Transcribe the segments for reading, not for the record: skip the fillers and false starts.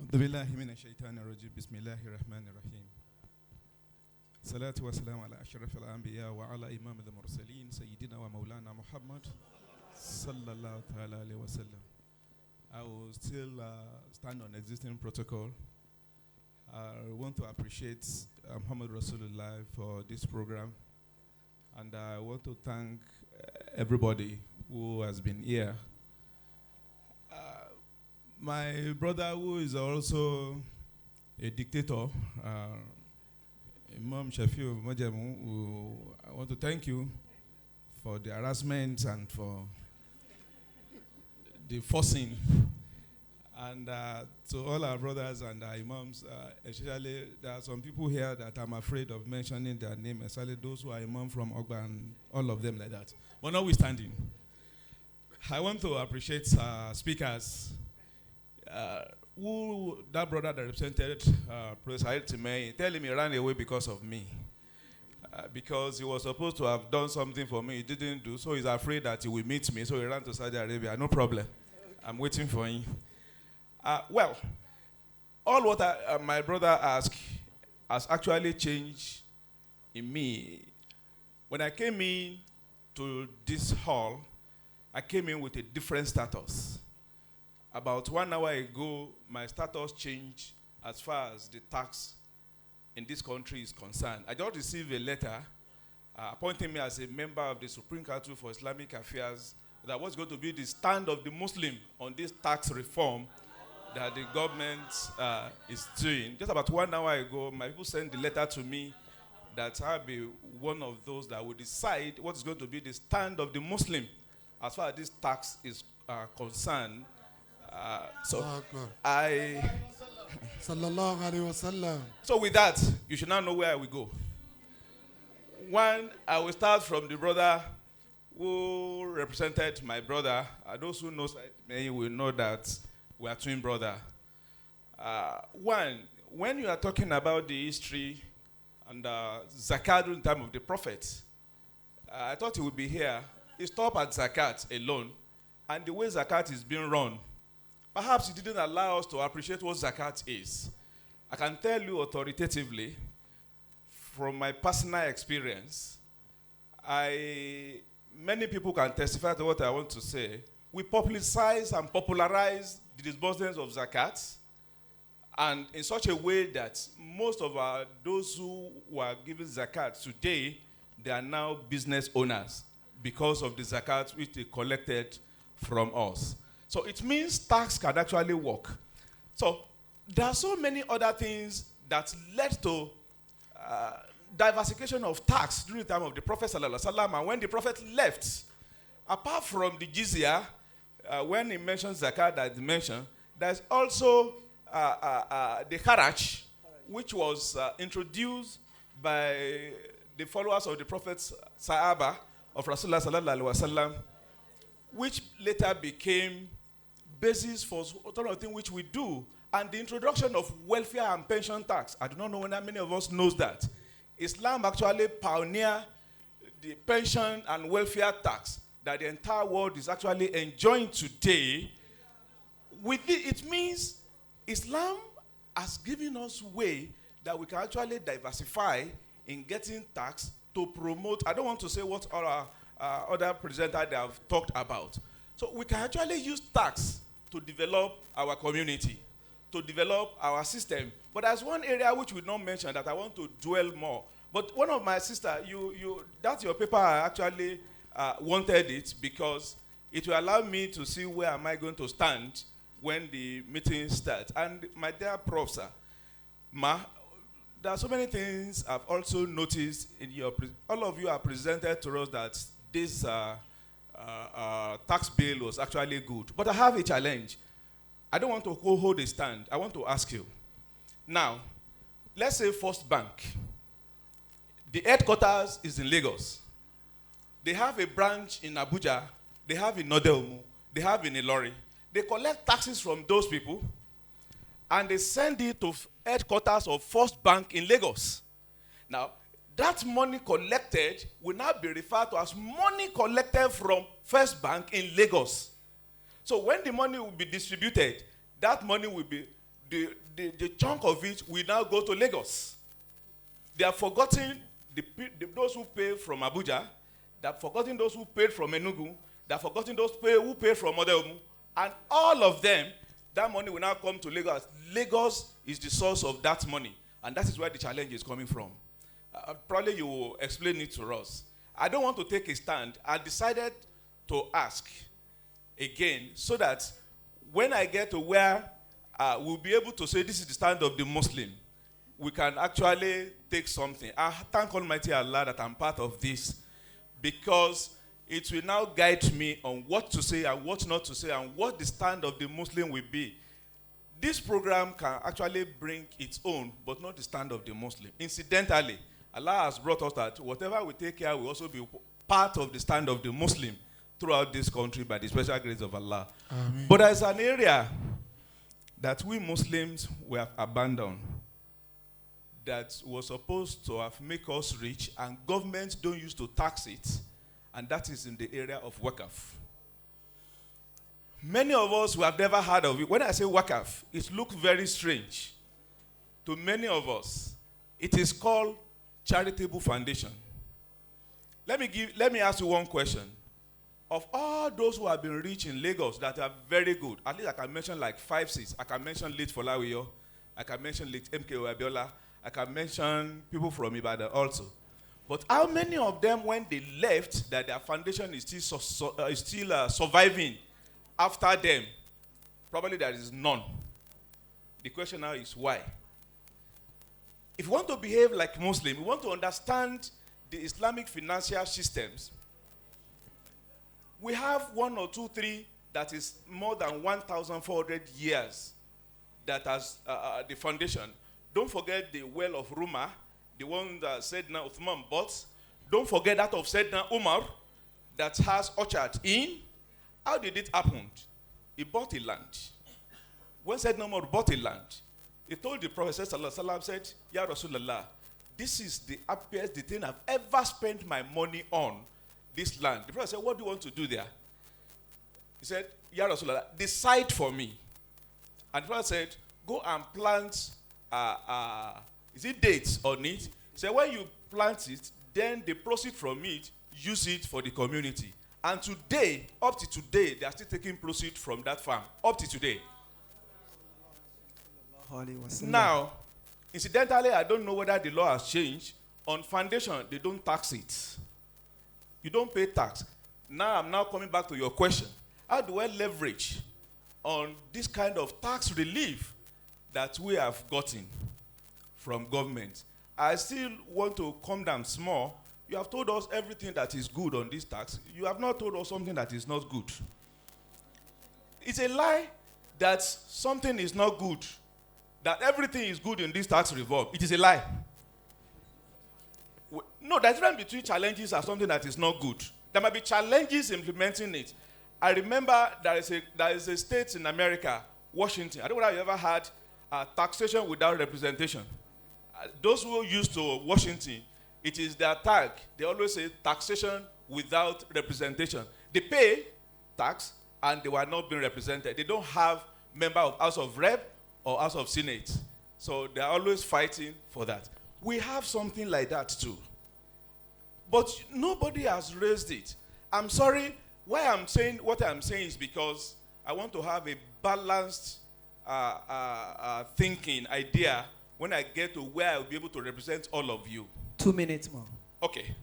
أعوذ بالله من الشيطان الرجيم بسم الله الرحمن الرحيم صلاة والسلام على أشرف الأنبياء وعلى إمام المرسلين سيدنا ومولانا محمد صلى الله عليه وسلم. I will still stand on existing protocol. I want to appreciate Muhammad Rosulullah for this program, and I want to thank everybody who has been here. My brother, who is also a dictator, Imam Shafiu Majemu, I want to thank you for the harassment and for the forcing. And to all our brothers and our imams, especially there are some people here that I'm afraid of mentioning their name, especially those who are imam from Ogba and all of them like that. But notwithstanding, I want to appreciate speakers. Who that brother that represented Professor Timei, tell him he ran away because of me. Because he was supposed to have done something for me, he didn't do, so he's afraid that he will meet me, so he ran to Saudi Arabia. No problem. I'm waiting for him. Well, all what my brother asked has actually changed in me. When I came in to this hall, I came in with a different status. About 1 hour ago, my status changed as far as the tax in this country is concerned. I just received a letter appointing me as a member of the Supreme Council for Islamic Affairs that was going to be the stand of the Muslim on this tax reform that the government is doing. Just about 1 hour ago, my people sent the letter to me that I'll be one of those that will decide what is going to be the stand of the Muslim as far as this tax is concerned. So with that, you should now know where I will go. One, I will start from the brother who represented my brother. Those who know me will know that we are twin brother. One, when you are talking about the history and zakat during the time of the prophet, I thought he would be here. He stopped at zakat alone, and the way zakat is being run, perhaps he didn't allow us to appreciate what zakat is. I can tell you authoritatively, from my personal experience, many people can testify to what I want to say. We publicize and popularize the disbursements of zakat, and in such a way that most of those who were given zakat today, they are now business owners because of the zakat which they collected from us. So it means tax can actually work. So there are so many other things that led to diversification of tax during the time of the Prophet ﷺ. And when the Prophet left, apart from the jizya, when he mentioned zakat that he mentioned, there's also the haraj, which was introduced by the followers of the Prophet's Sahaba of Rasulullah ﷺ, which later became basis for other things which we do, and the introduction of welfare and pension tax. I do not know whether many of us knows that. Islam actually pioneered the pension and welfare tax that the entire world is actually enjoying today. With it means Islam has given us way that we can actually diversify in getting tax to promote. I don't want to say what our other presenters have talked about. So we can actually use tax to develop our community, to develop our system. But there's one area which we don't mention that I want to dwell more. But one of my sisters, that's your paper, I actually wanted it because it will allow me to see where am I going to stand when the meeting starts. And my dear Prof, sir, there are so many things I've also noticed in all of you have presented to us that this tax bill was actually good. But I have a challenge. I don't want to hold a stand. I want to ask you. Now, let's say First Bank. The headquarters is in Lagos. They have a branch in Abuja. They have in Nodelmu. They have in Ilori. They collect taxes from those people, and they send it to headquarters of First Bank in Lagos. Now, that money collected will now be referred to as money collected from First Bank in Lagos. So when the money will be distributed, that money will be the chunk of it will now go to Lagos. They have forgotten those who pay from Abuja. They have forgotten those who paid from Enugu. They have forgotten those who paid from Odeomu. And all of them, that money will now come to Lagos. Lagos is the source of that money. And that is where the challenge is coming from. Probably you will explain it to us. I don't want to take a stand. I decided to ask again so that when I get to where we'll be able to say this is the stand of the Muslim, we can actually take something. I thank Almighty Allah that I'm part of this, because it will now guide me on what to say and what not to say and what the stand of the Muslim will be. This program can actually bring its own, but not the stand of the Muslim. Incidentally, Allah has brought us that whatever we take care will also be part of the stand of the Muslim throughout this country by the special grace of Allah. Amen. But there's an area that we Muslims we have abandoned that was supposed to have make us rich, and governments don't use to tax it, and that is in the area of wakaf. Many of us who have never heard of it, when I say wakaf, it looks very strange to many of us. It is called charitable foundation. Let me ask you one question. Of all those who have been rich in Lagos that are very good, at least I can mention like 5, 6. I can mention late Folawiyo, I can mention late MK Abiola, I can mention people from Ibadan also. But how many of them, when they left, that their foundation is still surviving after them? Probably there is none. The question now is why? If you want to behave like Muslim, you want to understand the Islamic financial systems, we have 1 or 2, 3 that is more than 1,400 years that has the foundation. Don't forget the well of Ruma, the one that Sayyidina Uthman bought. Don't forget that of Sayyidina Umar that has orchard in. How did it happen? He bought a land. When Sayyidina Umar bought a land, he told the Prophet ﷺ, said, Ya Rosulullah, this is the happiest thing I've ever spent my money on, this land. The Prophet said, what do you want to do there? He said, Ya Rosulullah, decide for me. And the Prophet said, go and plant, is it dates on it? He said, when you plant it, then the proceed from it, use it for the community. And today, up to today, they are still taking proceed from that farm. Up to today. Now, incidentally, I don't know whether the law has changed. On foundation, they don't tax it. You don't pay tax. Now, I'm now coming back to your question. How do I leverage on this kind of tax relief that we have gotten from government? I still want to come down small. You have told us everything that is good on this tax. You have not told us something that is not good. It's a lie that something is not good, that everything is good in this tax reform. It is a lie. No, there's a difference between challenges and something that is not good. There might be challenges implementing it. I remember there is a state in America, Washington. I don't know whether you ever had taxation without representation. Those who are used to Washington, it is their tag. They always say taxation without representation. They pay tax and they were not being represented. They don't have member of House of Rep or House of Senate. So they're always fighting for that. We have something like that too. But nobody has raised it. I'm sorry, why I'm saying what I'm saying is because I want to have a balanced thinking idea when I get to where I'll be able to represent all of you. 2 minutes more. Okay.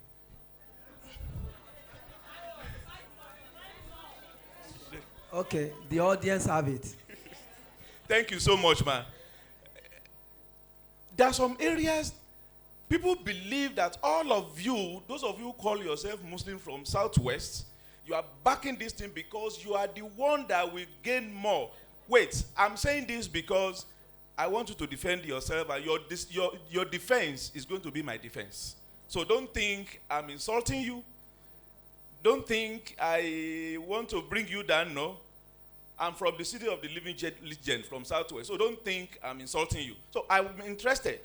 Okay, the audience have it. Thank you so much, man. There are some areas people believe that all of you, those of you who call yourself Muslim from Southwest, you are backing this thing because you are the one that will gain more. Wait, I'm saying this because I want you to defend yourself, and your defense is going to be my defense. So don't think I'm insulting you. Don't think I want to bring you down, no. I'm from the city of the living legend from Southwest, so don't think I'm insulting you. So I'm interested.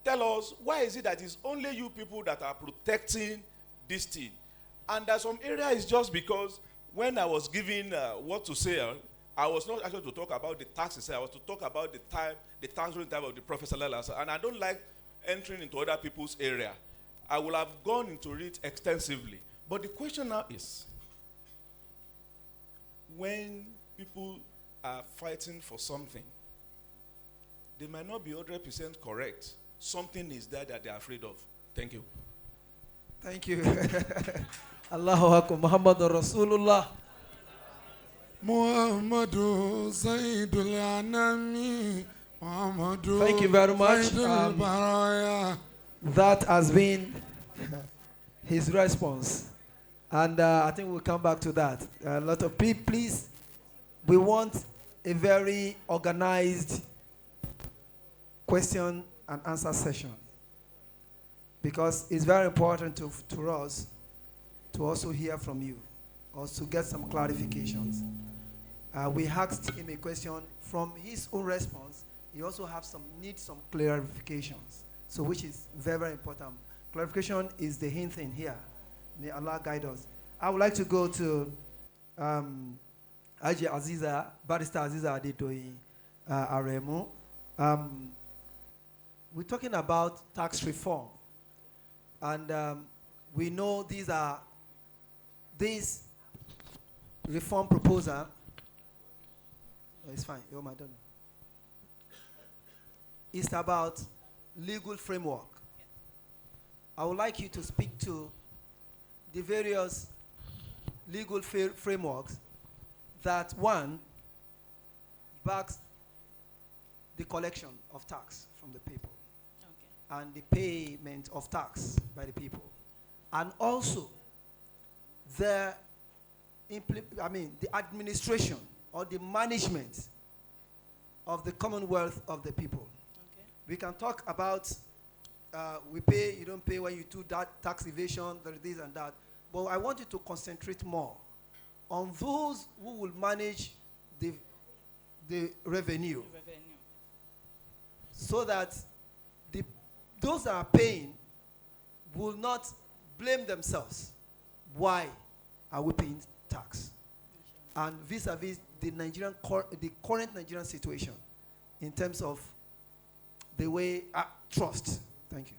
Tell us, why is it that it's only you people that are protecting this thing? And there's some area is just because when I was given what to say, I was not actually to talk about the tax itself. I was to talk about the tax ruling type of the Prophet sallallahu alaihi wasallam. And I don't like entering into other people's area. I will have gone into it extensively. But the question now is, when people are fighting for something, they might not be 100% correct. Something is there that they are afraid of. Thank you. Thank you. Allahu Akbar. Muhammadur Rasulullah. Muhammadu Sayyidul Anami. Muhammadu. Thank you very much. Sayyidul Baraya. That has been his response. And I think we'll come back to that. A lot of people, please, we want a very organized question and answer session. Because it's very important to us to also hear from you, or to get some clarifications. We asked him a question. From his own response, he also needs some clarifications. So which is very, very important. Clarification is the hint thing here. May Allah guide us. I would like to go to Haji Aziza, Barrister Aziza Adetoyi Aremu. We're talking about tax reform. And we know this reform proposal, it's fine, it's about legal framework. I would like you to speak to the various legal frameworks that, one, backs the collection of tax from the people, okay, and the payment of tax by the people, and also the administration or the management of the commonwealth of the people. Okay. We can talk about we pay, you don't pay when you do that tax evasion, this and that. But I want you to concentrate more on those who will manage the revenue. So that those that are paying will not blame themselves. Why are we paying tax? And vis-a-vis the current Nigerian situation in terms of the way trust. Thank you.